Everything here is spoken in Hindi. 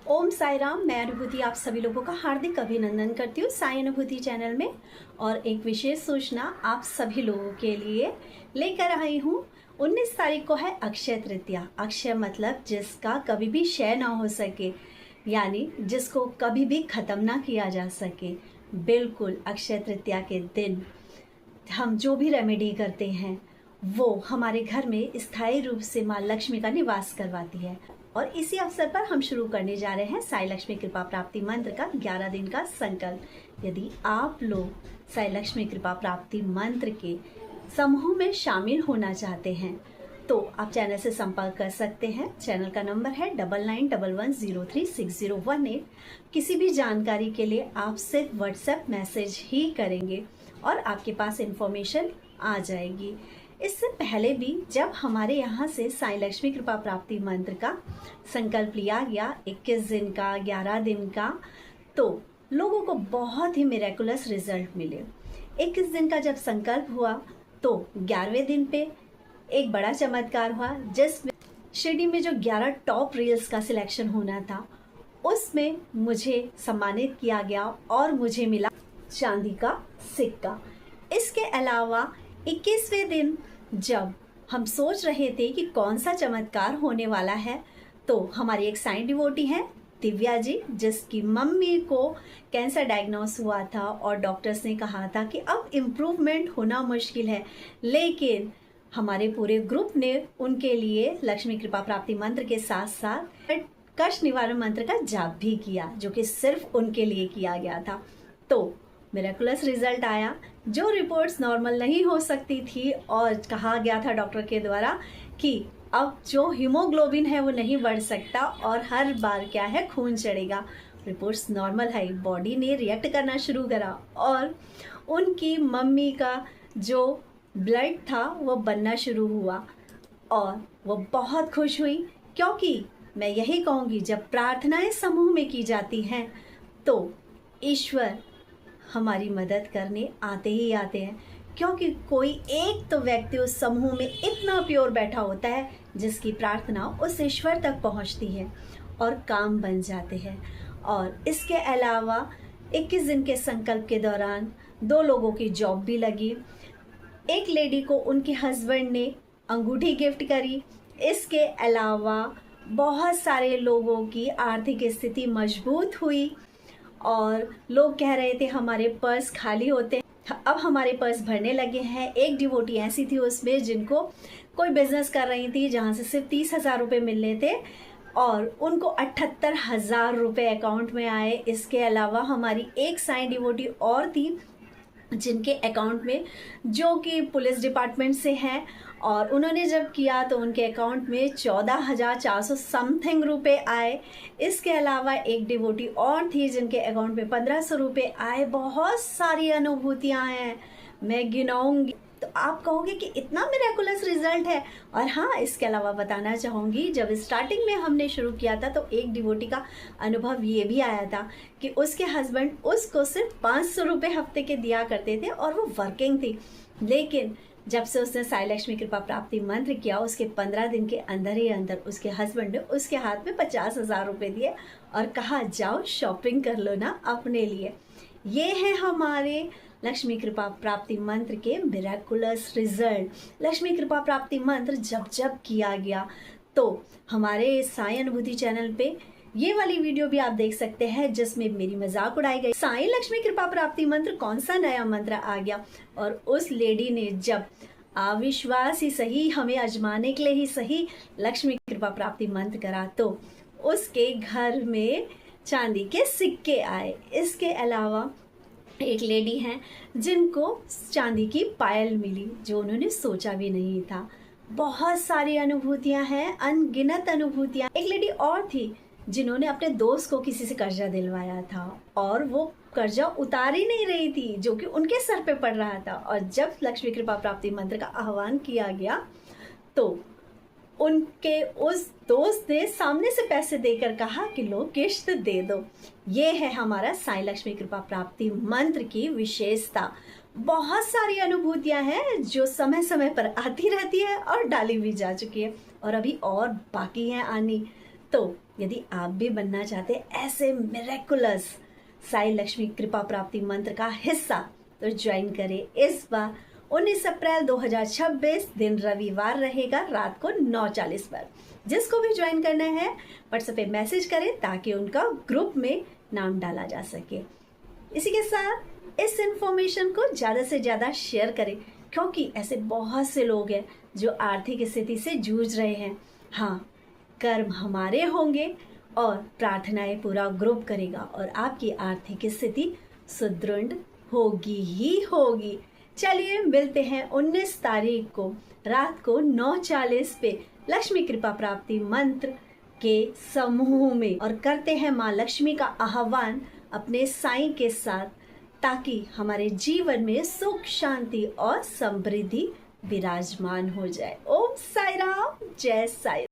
ओम साई राम। मैं अनुभूति आप सभी लोगों का हार्दिक अभिनंदन करती हूँ साई अनुभूति चैनल में। और एक विशेष सूचना आप सभी लोगों के लिए लेकर आई हूँ। 19 तारीख को है अक्षय तृतीया। अक्षय मतलब जिसका कभी भी क्षय ना हो सके, यानी जिसको कभी भी ख़त्म ना किया जा सके। बिल्कुल अक्षय तृतीया के दिन हम जो भी रेमेडी करते हैं वो हमारे घर में स्थायी रूप से माँ लक्ष्मी का निवास करवाती है। और इसी अवसर पर हम शुरू करने जा रहे हैं साई लक्ष्मी कृपा प्राप्ति मंत्र का 11 दिन का संकल्प। यदि आप लोग साई लक्ष्मी कृपा प्राप्ति मंत्र के समूह में शामिल होना चाहते हैं तो आप चैनल से संपर्क कर सकते हैं। चैनल का नंबर है 9911036018। किसी भी जानकारी के लिए आप सिर्फ व्हाट्सएप मैसेज ही करेंगे और आपके पास इंफॉर्मेशन आ जाएगी। इससे पहले भी जब हमारे यहाँ से साई लक्ष्मी कृपा प्राप्ति मंत्र का संकल्प लिया गया 21 दिन का 11 दिन का, तो लोगों को बहुत ही मिरेकुलस रिजल्ट मिले। 21 दिन का जब संकल्प हुआ तो 11वें दिन पे एक बड़ा चमत्कार हुआ, जिसमें शिरडी में जो 11 टॉप रील्स का सिलेक्शन होना था उसमें मुझे सम्मानित किया गया और मुझे मिला चांदी का सिक्का। इसके अलावा 21वें दिन जब हम सोच रहे थे कि कौन सा चमत्कार होने वाला है, तो हमारी एक साईं डिवोटी है दिव्या जी, जिसकी मम्मी को कैंसर डायग्नोस हुआ था और डॉक्टर्स ने कहा था कि अब इम्प्रूवमेंट होना मुश्किल है, लेकिन हमारे पूरे ग्रुप ने उनके लिए लक्ष्मी कृपा प्राप्ति मंत्र के साथ साथ कष्ट निवारण मंत्र का जाप भी किया, जो कि सिर्फ उनके लिए किया गया था। तो मिरेकुलस रिजल्ट आया। जो रिपोर्ट्स नॉर्मल नहीं हो सकती थी और कहा गया था डॉक्टर के द्वारा कि अब जो हीमोग्लोबिन है वो नहीं बढ़ सकता और हर बार क्या है खून चढ़ेगा, रिपोर्ट्स नॉर्मल है। बॉडी ने रिएक्ट करना शुरू करा और उनकी मम्मी का जो ब्लड था वो बनना शुरू हुआ और वो बहुत खुश हुई, क्योंकि मैं यही कहूँगी जब प्रार्थनाएं समूह में की जाती हैं तो ईश्वर हमारी मदद करने आते ही आते हैं, क्योंकि कोई एक तो व्यक्ति उस समूह में इतना प्योर बैठा होता है जिसकी प्रार्थना उस ईश्वर तक पहुंचती है और काम बन जाते हैं। और इसके अलावा 21 दिन के संकल्प के दौरान 2 लोगों की जॉब भी लगी। एक लेडी को उनके हस्बैंड ने अंगूठी गिफ्ट करी। इसके अलावा बहुत सारे लोगों की आर्थिक स्थिति मजबूत हुई और लोग कह रहे थे हमारे पर्स खाली होते हैं, अब हमारे पर्स भरने लगे हैं। एक डिवोटी ऐसी थी उसमें जिनको कोई बिजनेस कर रही थी जहां से सिर्फ 30,000 रुपये मिलने थे और उनको 78,000 रुपये अकाउंट में आए। इसके अलावा हमारी एक साईं डिवोटी और थी जिनके अकाउंट में, जो कि पुलिस डिपार्टमेंट से हैं, और उन्होंने जब किया तो उनके अकाउंट में 14,400 समथिंग रुपये आए। इसके अलावा एक डिवोटी और थी जिनके अकाउंट में 1,500 रुपये आए। बहुत सारी अनुभूतियाँ हैं, मैं गिनाऊंगी तो आप कहोगे कि इतना मिरेकुलस रिजल्ट है। और हाँ, इसके अलावा बताना चाहूँगी, जब स्टार्टिंग में हमने शुरू किया था तो एक डिवोटी का अनुभव ये भी आया था कि उसके हस्बैंड उसको सिर्फ 500 रुपये हफ्ते के दिया करते थे और वो वर्किंग थी, लेकिन जब से उसने साई लक्ष्मी कृपा प्राप्ति मंत्र किया उसके 15 दिन के अंदर ही अंदर उसके हस्बैंड ने उसके हाथ में 50,000 रुपये दिए और कहा जाओ शॉपिंग कर लो ना अपने लिए। ये है हमारे लक्ष्मी कृपा प्राप्ति मंत्र के मिरेकुलस रिजल्ट। लक्ष्मी कृपा प्राप्ति मंत्र जब जब किया गया तो हमारे साई अनुभूति चैनल पे ये वाली वीडियो भी आप देख सकते हैं जिसमें मेरी मजाक उड़ाई गई। साई लक्ष्मी कृपा प्राप्ति मंत्र कौन सा नया मंत्र आ गया, और उस लेडी ने जब अविश्वास ही सही, हमें आजमाने के लिए ही सही, लक्ष्मी कृपा प्राप्ति मंत्र करा तो उसके घर में चांदी के सिक्के आए। इसके अलावा एक लेडी हैं जिनको चांदी की पायल मिली, जो उन्होंने सोचा भी नहीं था। बहुत सारी अनुभूतियां हैं, अनगिनत अनुभूतियां। एक लेडी और थी जिन्होंने अपने दोस्त को किसी से कर्जा दिलवाया था और वो कर्जा उतार ही नहीं रही थी, जो कि उनके सर पे पड़ रहा था। और जब लक्ष्मी कृपा प्राप्ति मंत्र का आह्वान किया गया तो उनके उस दोस्त ने सामने से पैसे देकर कहा कि लो किश्त दे दो। ये है हमारा साई लक्ष्मी कृपा प्राप्ति मंत्र की विशेषता। बहुत सारी अनुभूतियां हैं जो समय समय पर आती रहती है और डाली भी जा चुकी है और अभी और बाकी हैं आनी। तो यदि आप भी बनना चाहते हैं ऐसे मिरेकुलस साई लक्ष्मी कृपा प्राप्ति मंत्र का हिस्सा, तो ज्वाइन करें इस बार 19 अप्रैल 2026 दिन रविवार रहेगा रात को 9:40 पर। जिसको भी ज्वाइन करना है व्हाट्सएप पे मैसेज करें ताकि उनका ग्रुप में नाम डाला जा सके। इसी के साथ इस इंफॉर्मेशन को ज़्यादा से ज़्यादा शेयर करें, क्योंकि ऐसे बहुत से लोग हैं जो आर्थिक स्थिति से जूझ रहे हैं। हाँ, कर्म हमारे होंगे और प्रार्थनाएं पूरा ग्रुप करेगा और आपकी आर्थिक स्थिति सुदृढ़ होगी ही होगी। चलिए मिलते हैं 19 तारीख को रात को 9:40 पे लक्ष्मी कृपा प्राप्ति मंत्र के समूह में और करते हैं माँ लक्ष्मी का आह्वान अपने साईं के साथ, ताकि हमारे जीवन में सुख शांति और समृद्धि विराजमान हो जाए। ओम साई राम, जय साई।